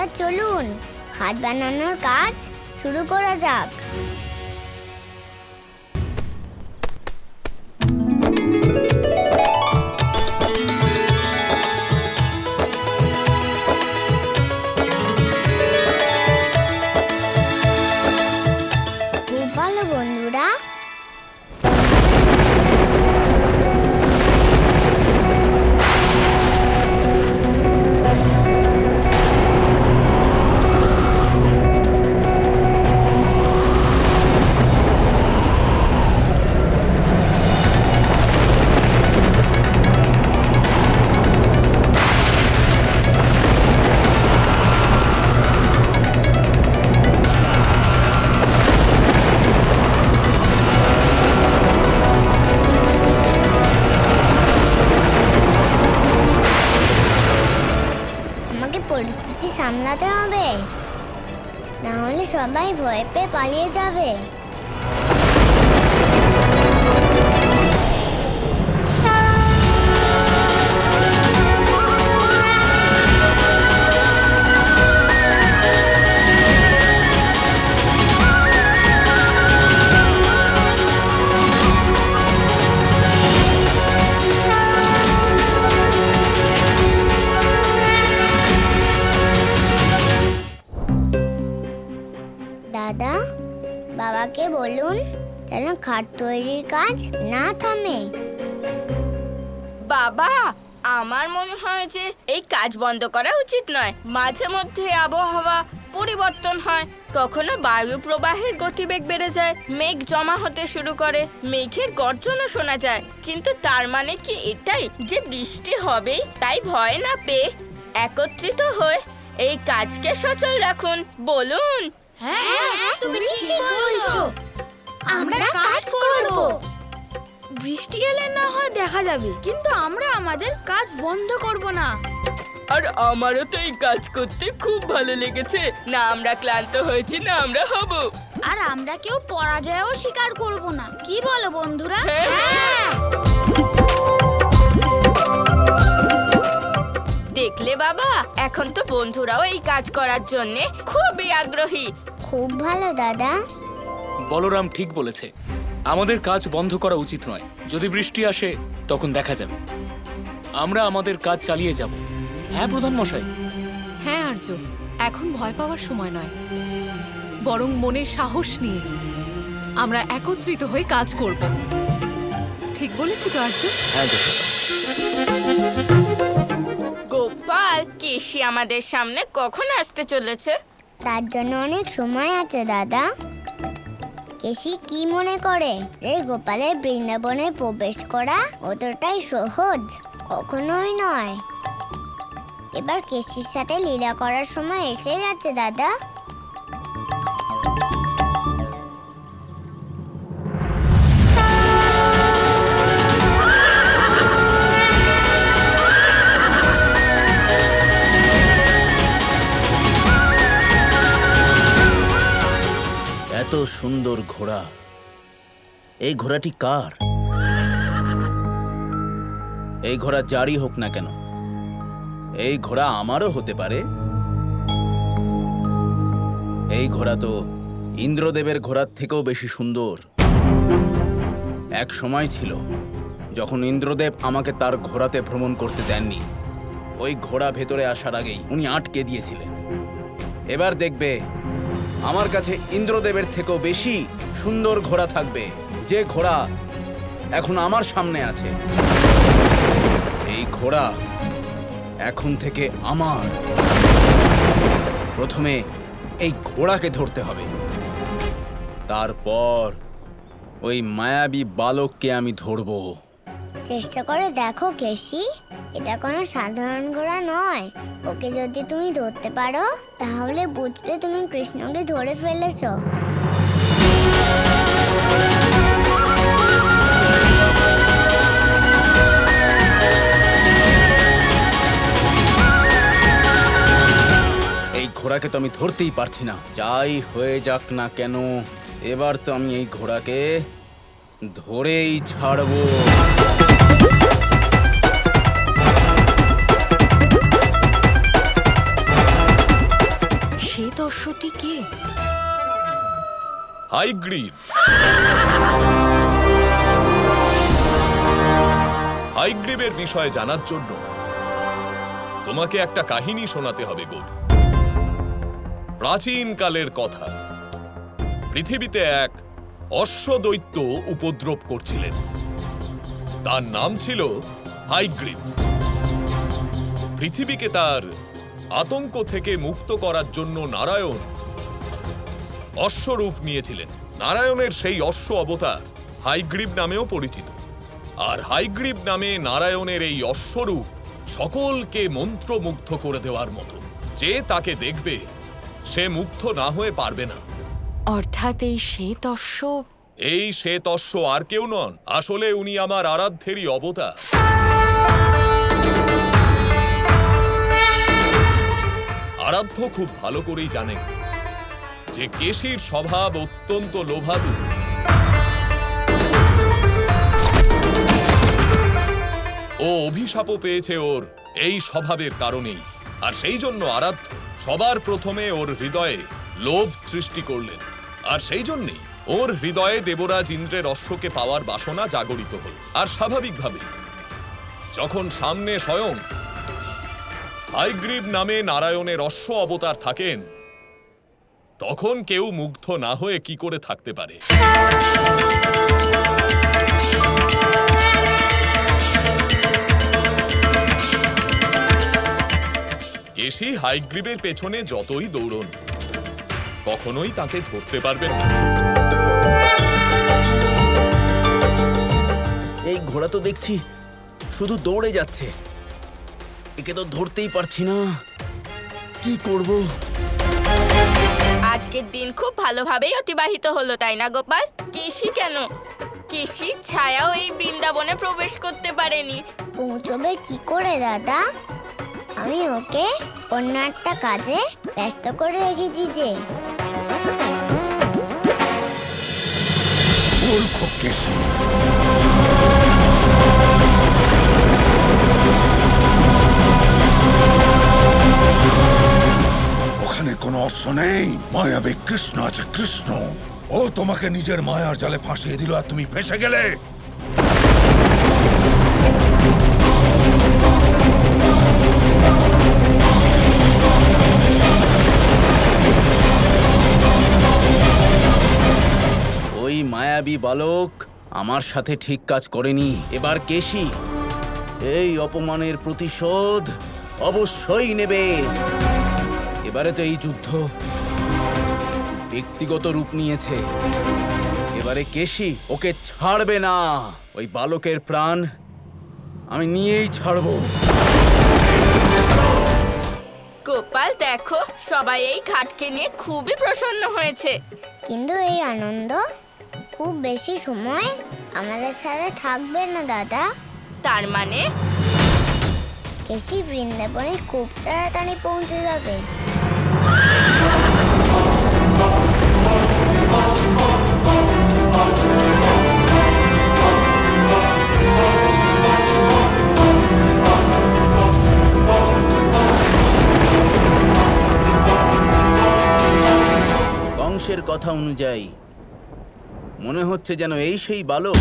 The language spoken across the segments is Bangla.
এবার চলুন খাট বানানোর কাজ শুরু করা যাক। খুব ভালো বন্ধুরা, আমাকে পরিস্থিতি সামলাতে হবে, না হলে সবাই ভয় পেয়ে পালিয়ে যাবে। দাদা, বাবাকে বলুন যেন খাট তৈরির কাজ না থামে। বাবা, আমার মনে হয় যে এই কাজ বন্ধ করা উচিত নয়। মাঝে মধ্যে আবহাওয়া পরিবর্তন হয়, কখনো বায়ু প্রবাহের গতিবেগ বেড়ে যায়, মেঘ জমা হতে শুরু করে, মেঘের গর্জনও শোনা যায়। কিন্তু তার মানে কি এটাই যে বৃষ্টি হবেই? তাই ভয় না পেয়ে একত্রিত হয়ে এই কাজকে সচল রাখুন। বলুন। হ্যাঁ, তুমি ঠিক বলছো। আমরা কাজ করব। বৃষ্টি এলে না হয় দেখা যাবে, কিন্তু আমরা আমাদের কাজ বন্ধ করব না। আর আমারও তো এই কাজ করতে খুব ভালো লেগেছে। না আমরা ক্লান্ত হয়েছি, না আমরা হব। আর আমরা কেউ পরাজয়ও স্বীকার করব না। কি বলো বন্ধুরা? হ্যাঁ। দেখলে বাবা, এখন তো বন্ধুরাও এই কাজ করার জন্য খুবই আগ্রহী। খুব ভালো দাদা। বলরাম ঠিক বলেছে, আমাদের কাজ বন্ধ করা উচিত নয়। যদি বৃষ্টি আসে তখন দেখা যাবে, আমরা আমাদের কাজ চালিয়ে যাব। হ্যাঁ প্রধান মশাই। হ্যাঁ আর্য, এখন ভয় পাওয়ার সময় নয়, বরং মনের সাহস নিয়ে আমরা একত্রিত হয়ে কাজ করব। ঠিক বলেছি তো আর্য? হ্যাঁ যশোদা। গোপাল, কেশি আমাদের সামনে কখন আসতে চলেছে? তার জন্য অনেক সময় আছে দাদা। কেশি কি মনে করে যে গোপালের বৃন্দাবনে প্রবেশ করা অতটাই সহজ? কখনোই নয়। এবার কেশির সাথে লীলা করার সময় এসে গেছে দাদা। এত সুন্দর ঘোড়া, এই ঘোড়াটি কার? এই ঘোড়া যারই হোক না কেন, এই ঘোড়া আমারও হতে পারে। এই ঘোড়া তো ইন্দ্রদেবের ঘোড়ার থেকেও বেশি সুন্দর। এক সময় ছিল যখন ইন্দ্রদেব আমাকে তার ঘোড়াতে ভ্রমণ করতে দেননি। ওই ঘোড়া ভেতরে আসার আগেই উনি আটকে দিয়েছিলেন। এবার দেখবে আমার কাছে ইন্দ্রদেবের থেকেও বেশি সুন্দর ঘোড়া থাকবে, যে ঘোড়া এখন আমার সামনে আছে। এই ঘোড়া এখন থেকে আমার। প্রথমে এই ঘোড়াকে ধরতে হবে, তারপর ওই মায়াবী বালককে আমি ধরবো। চেষ্টা করে দেখো কেশি, এটা কোনো সাধারণ ঘোড়া নয়। ওকে যদি তুমি ধরতে পারো তাহলে বুঝবে তুমি কৃষ্ণকে ধরে ফেলেছো। এই ঘোড়াকে তো আমি ধরতেই পারছি না। যাই হয়ে যাক না কেন, এবার তো আমি এই ঘোড়াকে ধরেই ছাড়বো। হাইগ্রীব। হাইগ্রীবের বিষয়ে জানার জন্য তোমাকে একটা কাহিনী শোনাতে হবে গৌরী। প্রাচীন কালের কথা, পৃথিবীতে এক অশ্বদৈত্য উপদ্রব করছিলেন। তার নাম ছিল হাইগ্রীব। পৃথিবীকে তার আতঙ্ক থেকে মুক্ত করার জন্য নারায়ণ অশ্বরূপ নিয়েছিলেন। নারায়ণের সেই অশ্ব অবতার হাইগ্রীব নামেও পরিচিত। আর হাইগ্রীব নামে নারায়ণের এই অশ্বরূপ সকলকে মন্ত্রমুগ্ধ করে দেওয়ার মতো। যে তাকে দেখবে সে মুগ্ধ না হয়ে পারবে না। অর্থাৎ এই শ্বেত অশ্ব? এই শ্বেত অশ্ব আর কেউ নন, আসলে উনি আমার আরাধ্যেরই অবতার। আরাধ্য খুব ভালো করেই জানেন যে কেশীর স্বভাব অত্যন্ত লোভাতু। ও অভিশাপও পেয়েছে ওর এই স্বভাবের কারণেই। আর সেই জন্য আরাধ্য সবার প্রথমে ওর হৃদয়ে লোভ সৃষ্টি করলেন। আর সেই জন্যেই ওর হৃদয়ে দেবরাজ ইন্দ্রের অশ্বকে পাওয়ার বাসনা জাগরিত হল। আর স্বাভাবিকভাবে যখন সামনে স্বয়ং হাইগ্রীব নামে নারায়ণের অশ্ব অবতার থাকেন, তখন কেউ মুগ্ধ না হয়ে কি করে থাকতে পারে? কেশী হাইগ্রীবের পেছনে যতই দৌড়ন, কখনোই তাকে ধরতে পারবেন না। এই ঘোড়া তো দেখছি শুধু দৌড়ে যাচ্ছে, একে তো ধরতেই পারছি না। কি করব? আজকের দিন খুব ভালোভাবেই অতিবাহিত হলো, তাই না গোপাল? কেশী কেন, কেশীর ছায়াও এই বৃন্দাবনে প্রবেশ করতে পারেনি। পৌঁছবে কি করে দাদা? আমি ওকে অন্য একটা কাজে ব্যস্ত করে রেখেছি যে। মূর্খ কেশী, ওখানে কোনো অশ্ব নেই। মায়াবী কৃষ্ণ আছে, কৃষ্ণ। ও তোমাকে নিজের মায়ার জালে ফাঁসিয়ে দিল আর তুমি ফেঁসে গেলে। ওই মায়াবী বালক আমার সাথে ঠিক কাজ করেনি। এবার কেশী এই অপমানের প্রতিশোধ অবশ্যই নেবে। এবারে তো এই যুদ্ধ ব্যক্তিগত রূপ নিয়েছে। এবারে কেশী ওকে ছাড়বে না। ওই বালকের প্রাণ আমি নিয়েই ছাড়বো। গোপাল দেখো, সবাই এই ঘাটকে নিয়ে খুবই প্রসন্ন হয়েছে। কিন্তু এই আনন্দ খুব বেশি সময় আমাদের সাথে থাকবে না দাদা। তার মানে কেশী বৃন্দাবনে খুব তাড়াতাড়ি পৌঁছে যাবে। কংসের কথা অনুযায়ী মনে হচ্ছে যেন এই সেই বালক,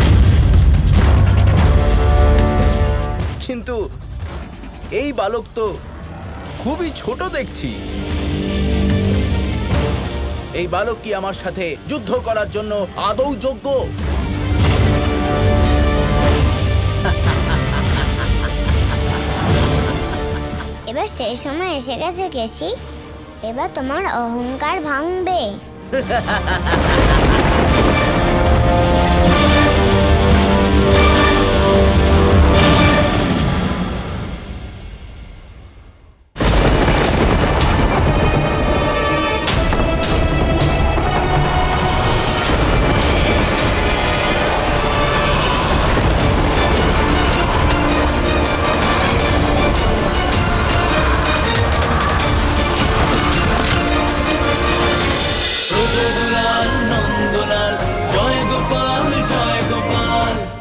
কিন্তু এই বালক তো খুবই ছোট দেখছি। এই বালক কি আমার সাথে যুদ্ধ করার জন্য আদৌ যোগ্য? এবার সেই সময় এসে গেছে কেশী, এবার তোমার অহংকার ভাঙবে।